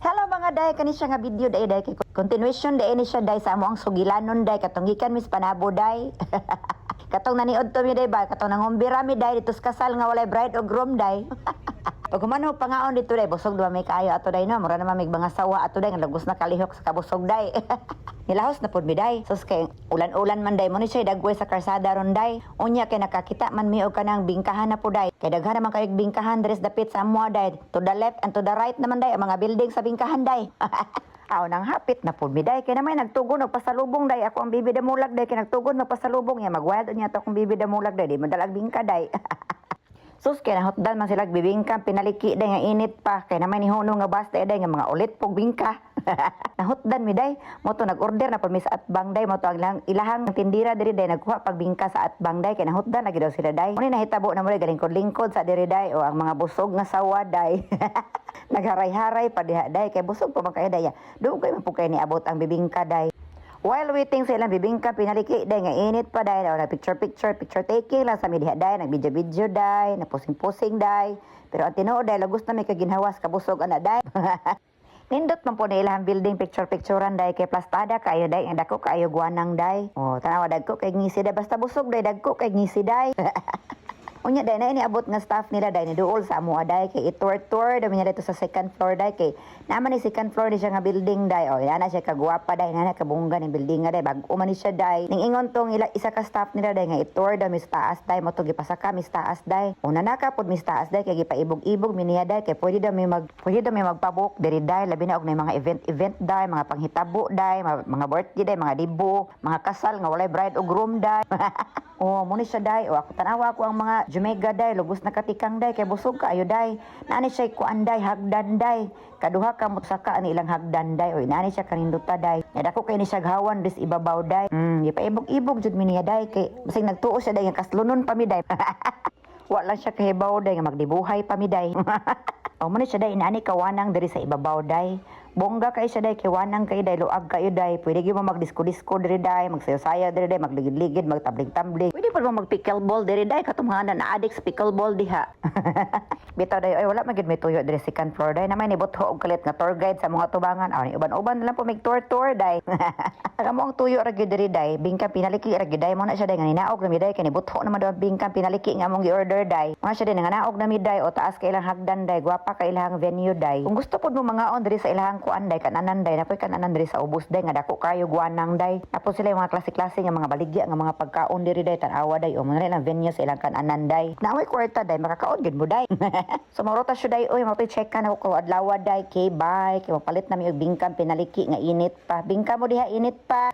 Hello mga day, kani siya nga video day kay continuation day ni siya day sa amo ang sugilanon day katong gikan mis panabo day. Katong naniod to mi day ba katong nangumbira mi day dito sa kasal nga walay bride o groom day. Pag kumano pangaon dito day busog duwa may kaayo ato day no, mura na mamig mga sawa ato day nga lagos na kalihok sa kabusog day. Nilahos na pud mi day. Sus kay ulan-ulan man day mo ni siya dagway sa karsada ron day. Unya kay nakakita man mi og kanang bingkahan na pud day. Kay daghan naman kayog bingkahan dres dapit sa amo day. To the left and to the right naman day ang mga building sa bingkahan day. Aw nang hapit na pud mi day kay namay nagtugon og pasalubong day ako ang bibi damulag day kay nagtugon magpasalubong ya magwad niya to akong bibi damulag day di madalag bingka day. Sus kay nahotdan man sila bibingka pinaliki day nga init pa kay namay ni huno nga basta day nga mga ulit pog bingka. Nahotdan mi day mo to nag-order na pud mi sa atbang day mo to ang ilahang tindira diri day nagkuha pag bingka sa atbang day kay nahotdan lagi daw sila day. Muni nahitabo na mo day galingkod-lingkod sa diri day o ang mga busog nga sawa day. Nagharay-haray pa diha day kay busog pa man kay day. Dugay man pud kay niabot ang bibingka day. While waiting sa ilang bibingka, pinaliki day nga init pa day, na picture taking lang sa media day, nag-video day, nagpusing-pusing day. Pero ang tinuod day, lagos na may kaginhawas, kabusog ana day. Nindot man po na ilang building picturean day, kay plastada kayo day, ang dako kayo guanang day. O, tanawa dagko kay ngisi day, basta busog day, dagko kay ngisi day. Unya day na ini abot nga staff nila day ni duol sa amo day kay tour dami niya dito sa second floor day kay naman ni second floor ni siya nga building day o yana siya kagwapa day nana kabungga ni building nga day bag-o man ni siya day ning ingon tong isa ka staff nila day nga tour daw mis taas day mo to gipasaka mis taas day una naka pod mis taas day kay gipaibog-ibog mi niya day kay pwede daw may magpabok diri day labi na og may mga event day mga panghitabo day mga birthday day mga dibo mga kasal nga walay bride o groom day. Oh, muni siya day. O ako tanawa ko ang mga Jumega day, lugos na katikang day kay busog kaayo day. Naani siya kuan day, hagdan day. Kaduha ka mo saka ani ilang hagdan day. O naani siya kaninduta day. Yadako kay ni siya gawan dis ibabaw day. Ipaibog-ibog jud mi niya day kay basig nagtuo siya day nga kaslunon pa mi day. Wa lang siya kahibaw day nga magdibuhay pa mi day. O muni siya day naani kawanang diri sa ibabaw day. Bongga kay siya day kay wanang kay day luag kayo day. Pwede gyud mo magdisko-disko diri day, magsayo-sayo diri day, magligid-ligid, magtabling-tabling. Pwede pa mo mag pickleball diri day katumhanan na addict sa pickleball diha. Bitaw day ay wala magid may tuyo diri second floor day. Namay ni butho og kalit nga tour guide sa mga tubangan. Aw ni uban-uban na lang po mig tour day. Amo ang tuyo ra gyud diri day, bingka pinaliki ra gyud day mo na siya day nga ninaog na mi day kay ni butho naman daw bingka pinaliki nga among gi-order day. Mga siya day nga naog na mi day o taas kay ilang hagdan day, gwapa kay ilang venue day. Kung gusto pod mo mga on diri sa ilang kuan day kananan day napoy kananan diri sa ubos day nga dako kayo guanang day tapos sila yung mga klase-klase nga mga baligya nga mga pagkaon diri day tan-awa day o mga ilang venue sa ilang kananan day naoy kwarta day makakaon gid mo day. So marota siya day oy mapoy check ka na ko adlaw day kay bye kay mapalit na mi og bingkang pinaliki nga init pa bingka mo diha init pa.